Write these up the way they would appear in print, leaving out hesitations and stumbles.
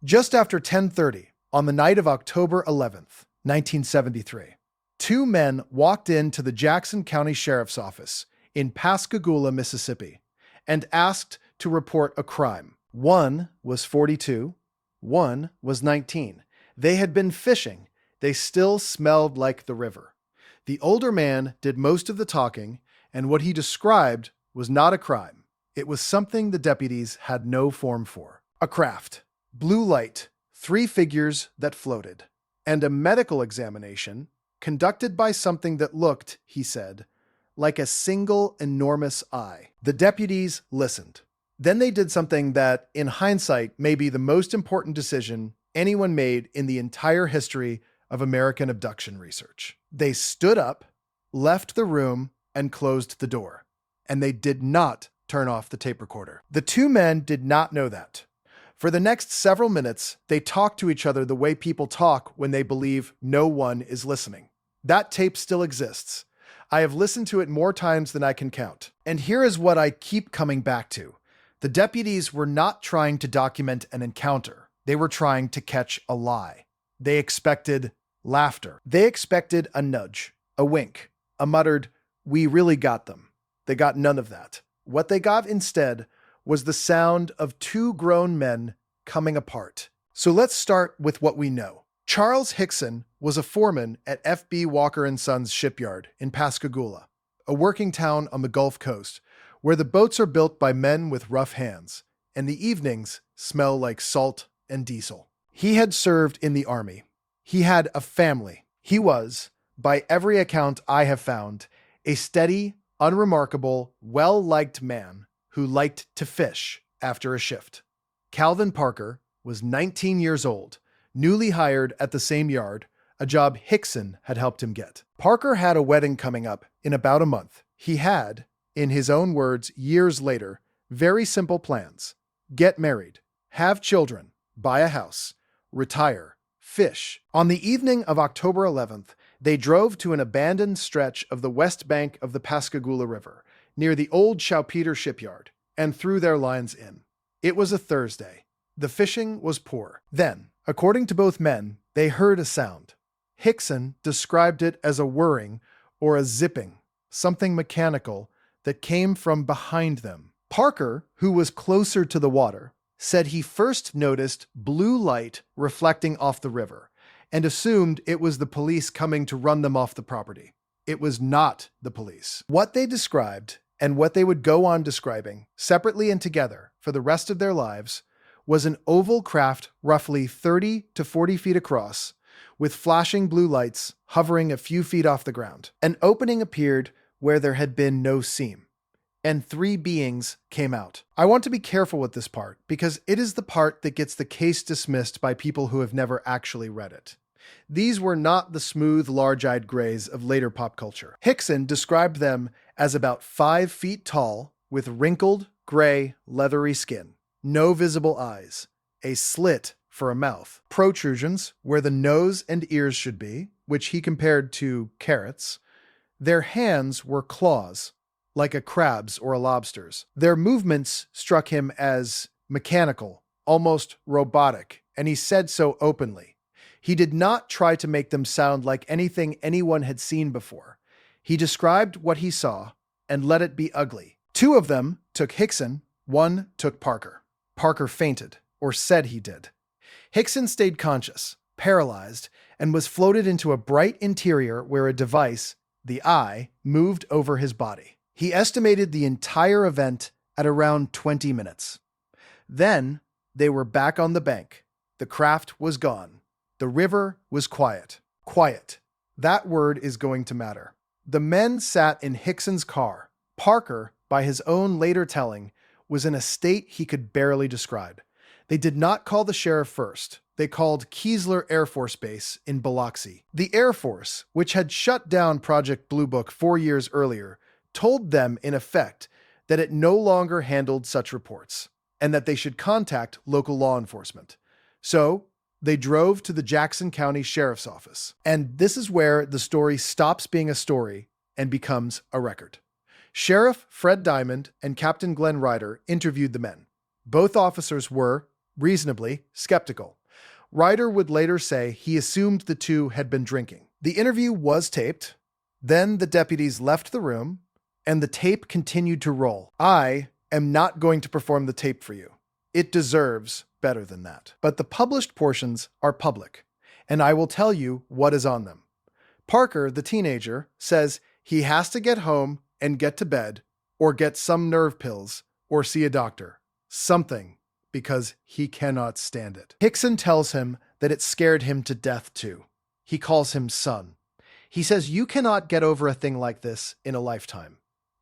Just after 10:30 on the night of October 11th, 1973, two men walked into the Jackson County Sheriff's Office in Pascagoula, Mississippi, and asked to report a crime. One was 42, one was 19. They had been fishing. They still smelled like the river. The older man did most of the talking, and what he described was not a crime. It was something the deputies had no form for. A craft, blue light, 3 figures that floated, and a medical examination conducted by something that looked, he said, like a single enormous eye. The deputies listened. Then they did something that, in hindsight, may be the most important decision anyone made in the entire history of American abduction research. They stood up, left the room, and closed the door. And they did not turn off the tape recorder. The two men did not know that. For the next several minutes, they talked to each other the way people talk when they believe no one is listening. That tape still exists. I have listened to it more times than I can count. And here is what I keep coming back to. The deputies were not trying to document an encounter. They were trying to catch a lie. They expected laughter. They expected a nudge, a wink, a muttered, "We really got them." They got none of that. What they got instead was the sound of two grown men coming apart. So let's start with what we know. Charles Hickson was a foreman at F.B. Walker & Sons shipyard in Pascagoula, a working town on the Gulf Coast, where the boats are built by men with rough hands, and the evenings smell like salt and diesel. He had served in the army. He had a family. He was, by every account I have found, a steady, unremarkable, well-liked man who liked to fish after a shift. Calvin Parker was 19 years old, newly hired at the same yard, a job Hickson had helped him get. Parker had a wedding coming up in about a month. He had, in his own words years later, very simple plans: get married, have children, buy a house, retire, fish. On the evening of October 11th, they drove to an abandoned stretch of the west bank of the Pascagoula River, near the old Chowpeter shipyard, and threw their lines in. It was a Thursday. The fishing was poor. Then, according to both men, they heard a sound. Hickson described it as a whirring or a zipping, something mechanical that came from behind them. Parker, who was closer to the water, said he first noticed blue light reflecting off the river and assumed it was the police coming to run them off the property. It was not the police. What they described, and what they would go on describing, separately and together for the rest of their lives, was an oval craft roughly 30 to 40 feet across, with flashing blue lights hovering a few feet off the ground. An opening appeared where there had been no seam, and 3 beings came out. I want to be careful with this part, because it is the part that gets the case dismissed by people who have never actually read it. These were not the smooth, large-eyed grays of later pop culture. Hickson described them as about 5 feet tall, with wrinkled, gray, leathery skin, no visible eyes, a slit for a mouth, protrusions where the nose and ears should be, which he compared to carrots. Their hands were claws, like a crab's or a lobster's. Their movements struck him as mechanical, almost robotic, and he said so openly. He did not try to make them sound like anything anyone had seen before. He described what he saw and let it be ugly. 2 of them took Hickson, 1 took Parker. Parker fainted, or said he did. Hickson stayed conscious, paralyzed, and was floated into a bright interior where a device, the eye, moved over his body. He estimated the entire event at around 20 minutes. Then they were back on the bank. The craft was gone. The river was quiet. Quiet. That word is going to matter. The men sat in Hickson's car. Parker, by his own later telling, was in a state he could barely describe. They did not call the sheriff first. They called Keesler Air Force Base in Biloxi. The Air Force, which had shut down Project Blue Book 4 years earlier, told them, in effect, that it no longer handled such reports, and that they should contact local law enforcement. So, they drove to the Jackson County Sheriff's Office. And this is where the story stops being a story and becomes a record. Sheriff Fred Diamond and Captain Glenn Ryder interviewed the men. Both officers were, reasonably skeptical. Ryder would later say he assumed the two had been drinking. The interview was taped. Then the deputies left the room, and the tape continued to roll. I am not going to perform the tape for you. It deserves better than that. But the published portions are public, and I will tell you what is on them. Parker, the teenager, says he has to get home and get to bed, or get some nerve pills, or see a doctor. Something, because he cannot stand it. Hickson tells him that it scared him to death too. He calls him son. He says you cannot get over a thing like this in a lifetime.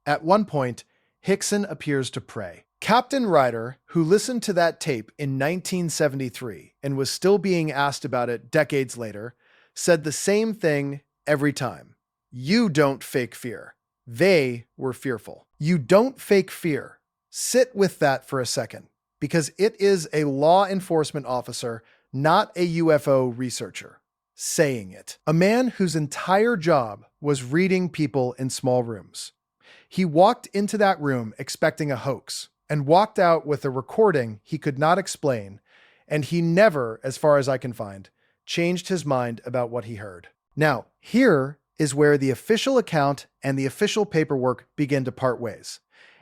At one point, Hickson appears to pray. Captain Ryder, who listened to that tape in 1973 and was still being asked about it decades later, said the same thing every time. You don't fake fear. They were fearful. You don't fake fear. Sit with that for a second, because it is a law enforcement officer, not a UFO researcher, saying it. A man whose entire job was reading people in small rooms. He walked into that room expecting a hoax and walked out with a recording he could not explain, and he never, as far as I can find, changed his mind about what he heard. Now, here is where the official account and the official paperwork begin to part ways.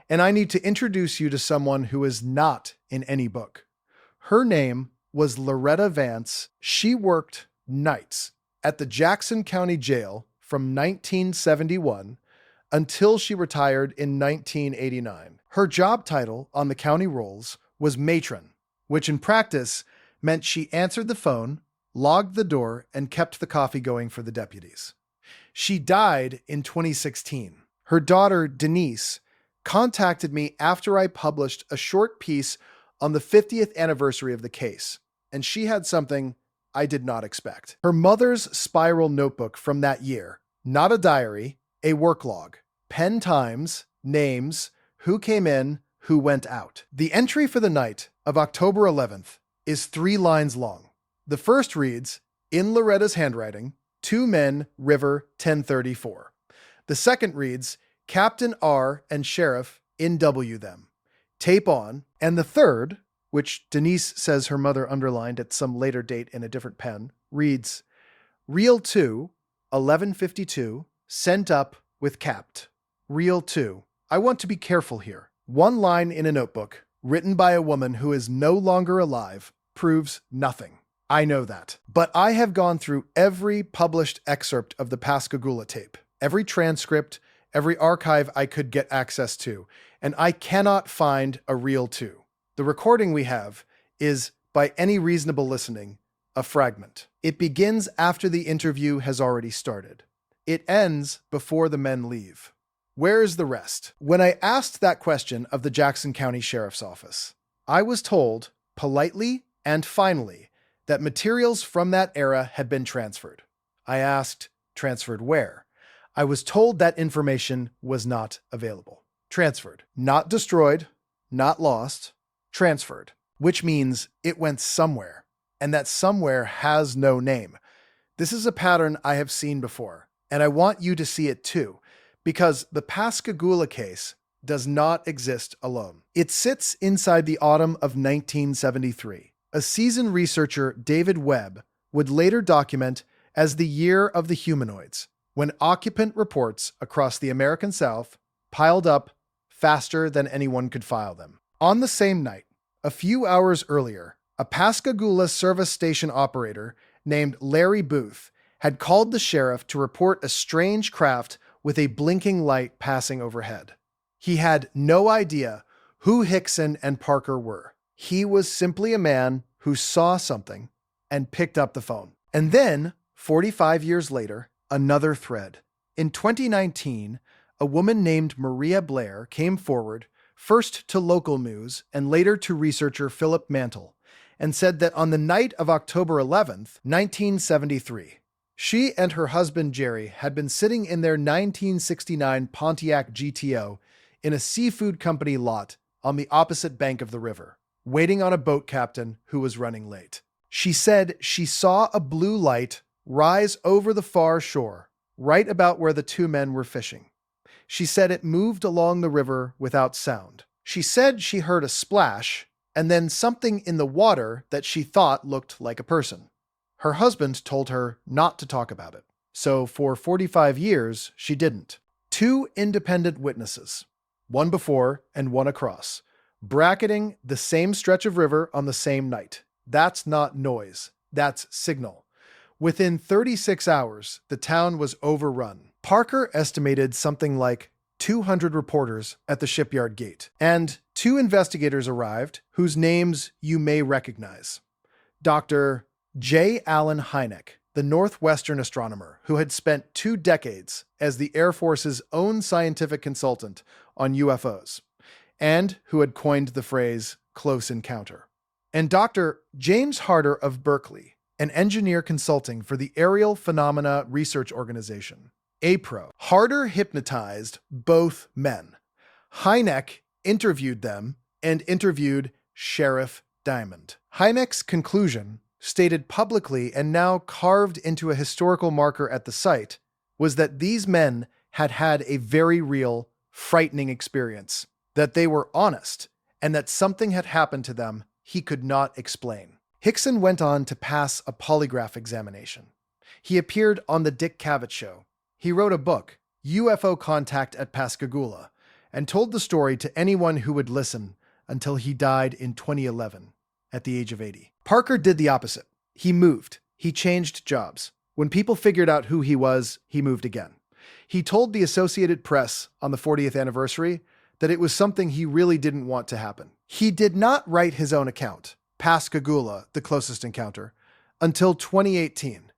And I need to introduce you to someone who is not in any book. Her name was Loretta Vance. She worked nights at the Jackson County Jail from 1971 until she retired in 1989. Her job title on the county rolls was matron, which in practice meant she answered the phone, logged the door, and kept the coffee going for the deputies. She died in 2016. Her daughter, Denise, contacted me after I published a short piece on the 50th anniversary of the case, and she had something I did not expect. Her mother's spiral notebook from that year, not a diary, a work log, pen times, names, who came in, who went out. The entry for the night of October 11th is 3 lines long. The first reads, in Loretta's handwriting, 2 men, River, 1034. The second reads, Captain R and Sheriff, in W them. Tape on. And the third, which Denise says her mother underlined at some later date in a different pen, reads, Reel 2, 1152, sent up with capped. Reel 2. I want to be careful here. 1 line in a notebook, written by a woman who is no longer alive, proves nothing. I know that. But I have gone through every published excerpt of the Pascagoula tape, every transcript, every archive I could get access to, and I cannot find a Reel 2. The recording we have is, by any reasonable listening, a fragment. It begins after the interview has already started. It ends before the men leave. Where is the rest? When I asked that question of the Jackson County Sheriff's Office, I was told, politely and finally, that materials from that era had been transferred. I asked, transferred where? I was told that information was not available. Transferred. Not destroyed, not lost, transferred, which means it went somewhere, and that somewhere has no name. This is a pattern I have seen before, and I want you to see it too, because the Pascagoula case does not exist alone. It sits inside the autumn of 1973. A seasoned researcher, David Webb, would later document as the year of the humanoids, when occupant reports across the American South piled up faster than anyone could file them. On the same night, a few hours earlier, a Pascagoula service station operator named Larry Booth had called the sheriff to report a strange craft with a blinking light passing overhead. He had no idea who Hickson and Parker were. He was simply a man who saw something and picked up the phone. And then, 45 years later, another thread. In 2019, a woman named Maria Blair came forward, first to local news and later to researcher Philip Mantle, and said that on the night of October 11th, 1973, she and her husband Jerry had been sitting in their 1969 Pontiac GTO in a seafood company lot on the opposite bank of the river, waiting on a boat captain who was running late. She said she saw a blue light rise over the far shore, right about where the 2 men were fishing. She said it moved along the river without sound. She said she heard a splash and then something in the water that she thought looked like a person. Her husband told her not to talk about it, so for 45 years she didn't. Two independent witnesses, one before and one across, bracketing the same stretch of river on the same night. That's not noise, that's signal. Within 36 hours, the town was overrun. Parker estimated something like 200 reporters at the shipyard gate, and two investigators arrived whose names you may recognize. Dr. J. Allen Hynek, the Northwestern astronomer who had spent 2 decades as the Air Force's own scientific consultant on UFOs, and who had coined the phrase close encounter. And Dr. James Harder of Berkeley, an engineer consulting for the Aerial Phenomena Research Organization, APRO. Harder hypnotized both men. Hynek interviewed them and interviewed Sheriff Diamond. Hynek's conclusion, stated publicly and now carved into a historical marker at the site, was that these men had had a very real, frightening experience, that they were honest, and that something had happened to them he could not explain. Hickson went on to pass a polygraph examination. He appeared on The Dick Cavett Show. He wrote a book, UFO Contact at Pascagoula, and told the story to anyone who would listen until he died in 2011, at the age of 80. Parker did the opposite. He moved. He changed jobs. When people figured out who he was, he moved again. He told the Associated Press on the 40th anniversary that it was something he really didn't want to happen. He did not write his own account, Pascagoula, the closest encounter, until 2018.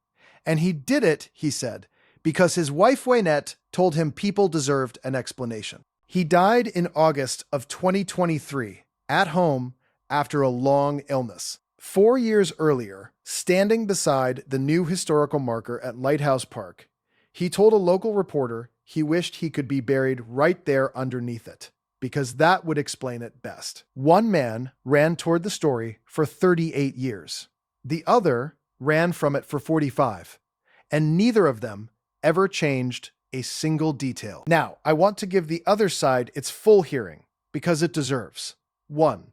And he did it, he said, because his wife Waynette told him people deserved an explanation. He died in August of 2023, at home, after a long illness. 4 years earlier, standing beside the new historical marker at Lighthouse Park, he told a local reporter he wished he could be buried right there underneath it, because that would explain it best. One man ran toward the story for 38 years. The other ran from it for 45, and neither of them ever changed a single detail. Now, I want to give the other side its full hearing, because it deserves. 1.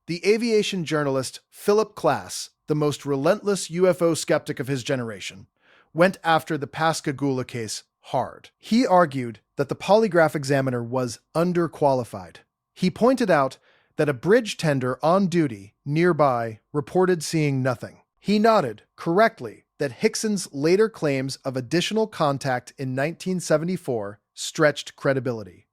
The aviation journalist Philip Klass, the most relentless UFO skeptic of his generation, went after the Pascagoula case hard. He argued that the polygraph examiner was underqualified. He pointed out that a bridge tender on duty nearby reported seeing nothing. He noted, correctly, that Hickson's later claims of additional contact in 1974 stretched credibility,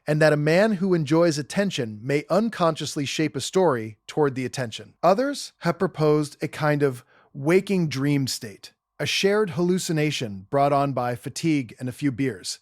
and that a man who enjoys attention may unconsciously shape a story toward the attention. Others have proposed a kind of waking dream state, a shared hallucination brought on by fatigue and a few beers.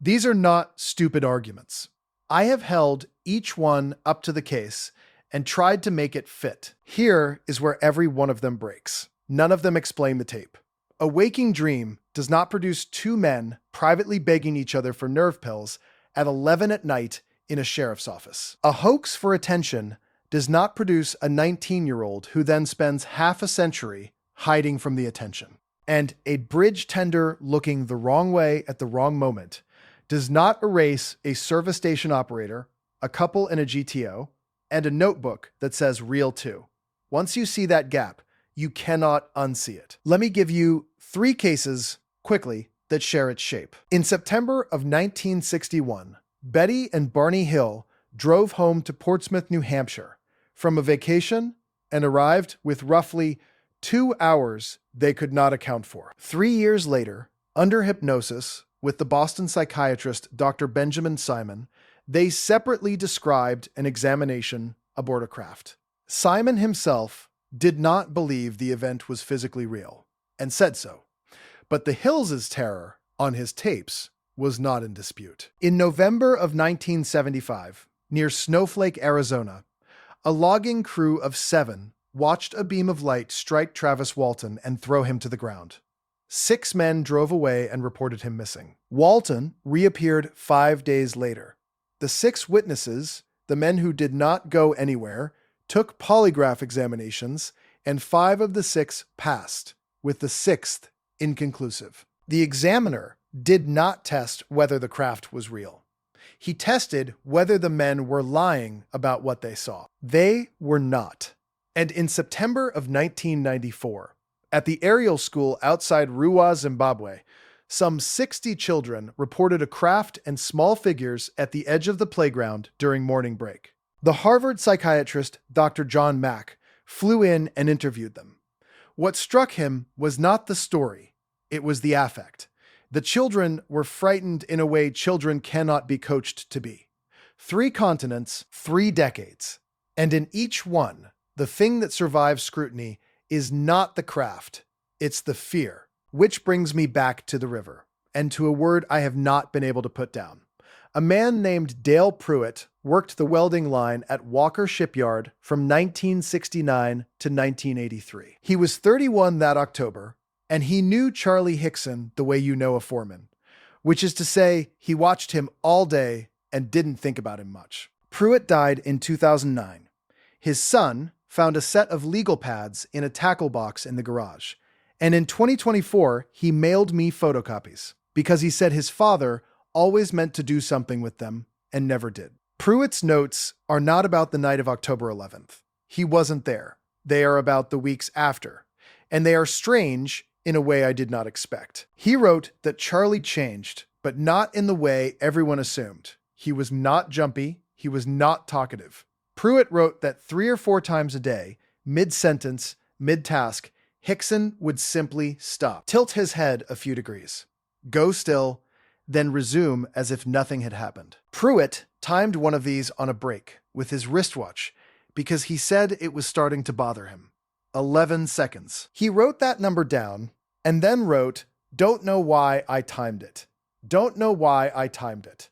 These are not stupid arguments. I have held each one up to the case and tried to make it fit. Here is where every one of them breaks. None of them explain the tape. A waking dream does not produce two men privately begging each other for nerve pills at 11 at night in a sheriff's office. A hoax for attention does not produce a 19-year-old who then spends half a century hiding from the attention. And a bridge tender looking the wrong way at the wrong moment does not erase a service station operator, a couple in a GTO, and a notebook that says real too. Once you see that gap, you cannot unsee it. Let me give you 3 cases, quickly, that share its shape. In September of 1961, Betty and Barney Hill drove home to Portsmouth, New Hampshire, from a vacation and arrived with roughly 2 hours they could not account for. 3 years later, under hypnosis with the Boston psychiatrist Dr. Benjamin Simon, they separately described an examination aboard a craft. Simon himself did not believe the event was physically real, and said so. But the Hills' terror on his tapes was not in dispute. In November of 1975, near Snowflake, Arizona, a logging crew of 7 watched a beam of light strike Travis Walton and throw him to the ground. 6 men drove away and reported him missing. Walton reappeared 5 days later. The 6 witnesses, the men who did not go anywhere, took polygraph examinations, and 5 of the 6 passed, with the 6th inconclusive. The examiner did not test whether the craft was real. He tested whether the men were lying about what they saw. They were not. And in September of 1994, at the aerial school outside Ruwa, Zimbabwe, some 60 children reported a craft and small figures at the edge of the playground during morning break. The Harvard psychiatrist Dr. John Mack flew in and interviewed them. What struck him was not the story, it was the affect. The children were frightened in a way children cannot be coached to be. 3 continents, 3 decades. And in each one, the thing that survives scrutiny is not the craft, it's the fear. Which brings me back to the river, and to a word I have not been able to put down. A man named Dale Pruitt worked the welding line at Walker Shipyard from 1969 to 1983. He was 31 that October, and he knew Charlie Hickson the way you know a foreman, which is to say he watched him all day and didn't think about him much. Pruitt died in 2009. His son found a set of legal pads in a tackle box in the garage, and in 2024 he mailed me photocopies because he said his father always meant to do something with them and never did. Pruitt's notes are not about the night of October 11th. He wasn't there. They are about the weeks after, and they are strange in a way I did not expect. He wrote that Charlie changed, but not in the way everyone assumed. He was not jumpy. He was not talkative. Pruitt wrote that 3 or 4 times a day, mid-sentence, mid-task, Hickson would simply stop, tilt his head a few degrees, go still, then resume as if nothing had happened. Pruitt timed one of these on a break with his wristwatch because he said it was starting to bother him. 11 seconds. He wrote that number down and then wrote, "Don't know why I timed it. Don't know why I timed it."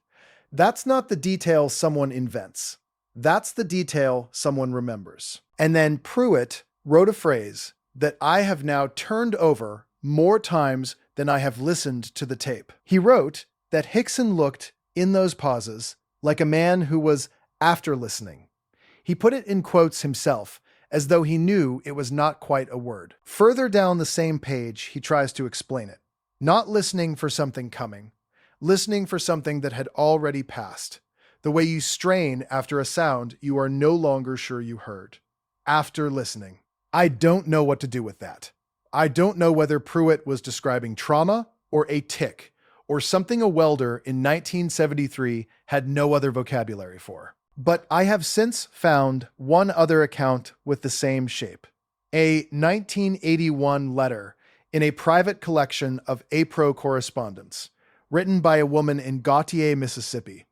That's not the detail someone invents. That's the detail someone remembers. And then Pruitt wrote a phrase that I have now turned over more times than I have listened to the tape. He wrote that Hickson looked, in those pauses, like a man who was after listening. He put it in quotes himself, as though he knew it was not quite a word. Further down the same page, he tries to explain it. Not listening for something coming, listening for something that had already passed. The way you strain after a sound you are no longer sure you heard. After listening. I don't know what to do with that. I don't know whether Pruitt was describing trauma or a tic, or something a welder in 1973 had no other vocabulary for. But I have since found one other account with the same shape. A 1981 letter in a private collection of APRO correspondence, written by a woman in Gautier, Mississippi,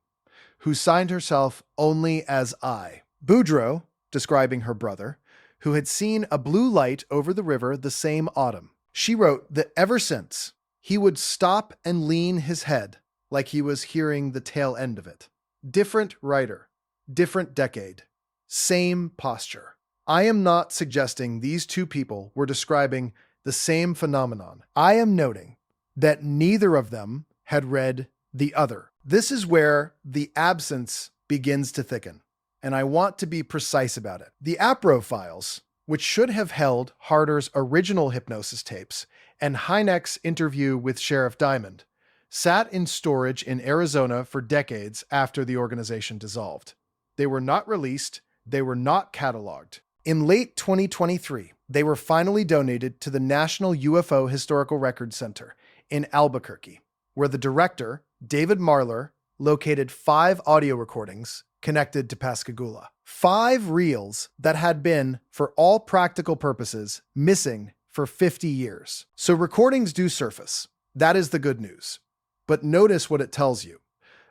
who signed herself only as I. Boudreaux, describing her brother, who had seen a blue light over the river the same autumn. She wrote that ever since, he would stop and lean his head like he was hearing the tail end of it. Different writer, different decade, same posture. I am not suggesting these 2 people were describing the same phenomenon. I am noting that neither of them had read the other. This is where the absence begins to thicken, and I want to be precise about it. The APRO files, which should have held Harder's original hypnosis tapes and Hynek's interview with Sheriff Diamond, sat in storage in Arizona for decades after the organization dissolved. They were not released, they were not cataloged. In late 2023, they were finally donated to the National UFO Historical Records Center in Albuquerque, where the director, David Marler, located 5 audio recordings connected to Pascagoula. 5 reels that had been, for all practical purposes, missing for 50 years. So recordings do surface. That is the good news. But notice what it tells you.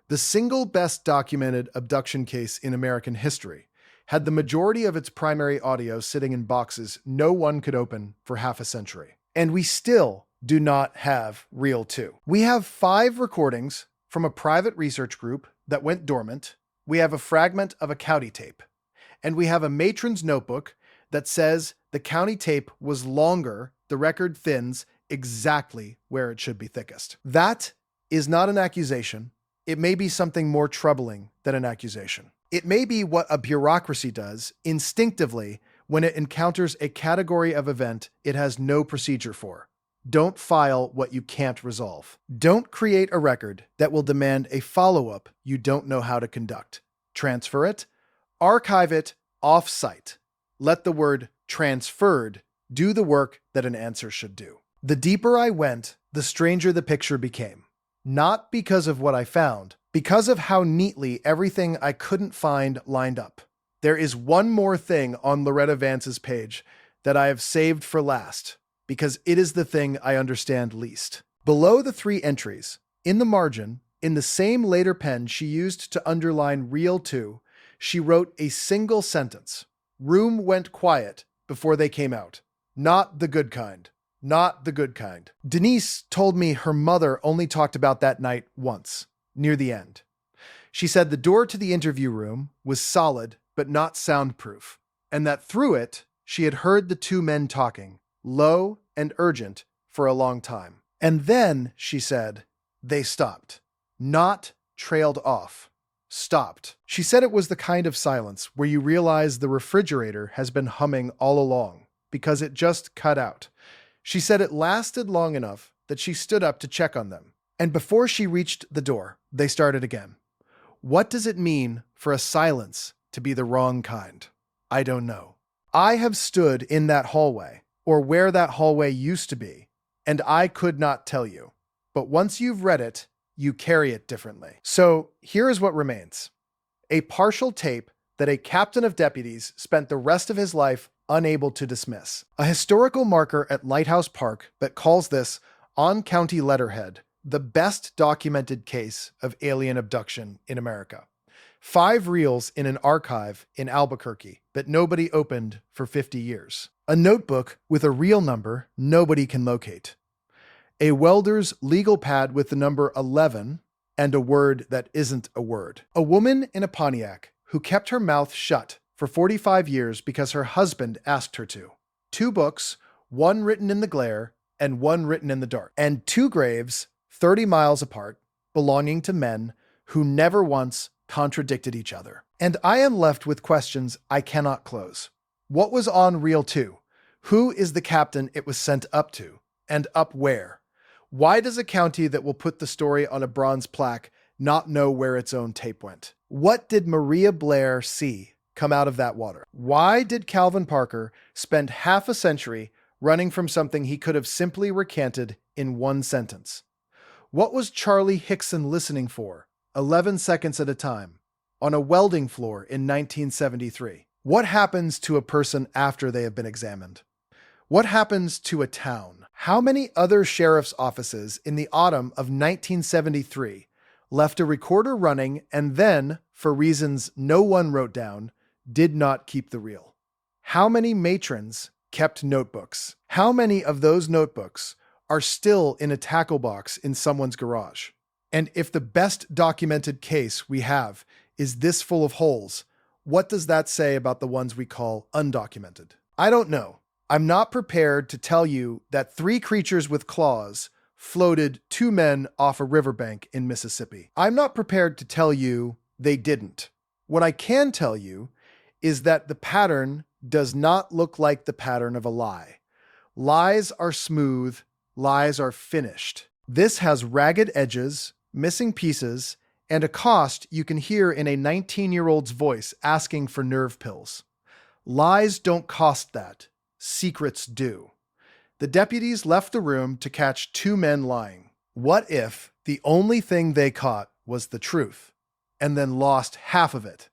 The single best documented abduction case in American history had the majority of its primary audio sitting in boxes no one could open for half a century. And we still do not have reel 2. We have 5 recordings from a private research group that went dormant. We have a fragment of a county tape. And we have a matron's notebook that says the county tape was longer, the record thins exactly where it should be thickest. That is not an accusation. It may be something more troubling than an accusation. It may be what a bureaucracy does instinctively when it encounters a category of event it has no procedure for. Don't file what you can't resolve. Don't create a record that will demand a follow-up you don't know how to conduct. Transfer it, archive it off-site. Let the word transferred do the work that an answer should do. The deeper I went, the stranger the picture became. Not because of what I found, because of how neatly everything I couldn't find lined up. There is one more thing on Loretta Vance's page that I have saved for last, because it is the thing I understand least. Below the 3 entries, in the margin, in the same later pen she used to underline Reel 2, she wrote a single sentence. Room went quiet before they came out. Not the good kind. Not the good kind. Denise told me her mother only talked about that night once, near the end. She said the door to the interview room was solid but not soundproof, and that through it, she had heard the 2 men talking, low and urgent, for a long time. And then, she said, they stopped. Not trailed off. Stopped. She said it was the kind of silence where you realize the refrigerator has been humming all along, because it just cut out. She said it lasted long enough that she stood up to check on them. And before she reached the door, they started again. What does it mean for a silence to be the wrong kind? I don't know. I have stood in that hallway, or where that hallway used to be, and I could not tell you. But once you've read it, you carry it differently. So here is what remains. A partial tape that a captain of deputies spent the rest of his life unable to dismiss. A historical marker at Lighthouse Park that calls this, on county letterhead, the best documented case of alien abduction in America. 5 reels in an archive in Albuquerque that nobody opened for 50 years. A notebook with a reel number nobody can locate. A welder's legal pad with the number 11 and a word that isn't a word. A woman in a Pontiac who kept her mouth shut for 45 years because her husband asked her to. 2 books, one written in the glare and one written in the dark. And 2 graves, 30 miles apart, belonging to men who never once contradicted each other. And I am left with questions I cannot close. What was on Reel 2? Who is the captain it was sent up to? And up where? Why does a county that will put the story on a bronze plaque not know where its own tape went? What did Maria Blair see come out of that water? Why did Calvin Parker spend half a century running from something he could have simply recanted in 1 sentence? What was Charlie Hickson listening for, 11 seconds at a time, on a welding floor in 1973? What happens to a person after they have been examined? What happens to a town? How many other sheriff's offices in the autumn of 1973 left a recorder running and then, for reasons no one wrote down, did not keep the reel? How many matrons kept notebooks? How many of those notebooks are still in a tackle box in someone's garage? And if the best documented case we have is this full of holes, what does that say about the ones we call undocumented? I don't know. I'm not prepared to tell you that 3 creatures with claws floated 2 men off a riverbank in Mississippi. I'm not prepared to tell you they didn't. What I can tell you is that the pattern does not look like the pattern of a lie. Lies are smooth, lies are finished. This has ragged edges, missing pieces, and a cost you can hear in a 19-year-old's voice asking for nerve pills. Lies don't cost that. Secrets do. The deputies left the room to catch 2 men lying. What if the only thing they caught was the truth, and then lost half of it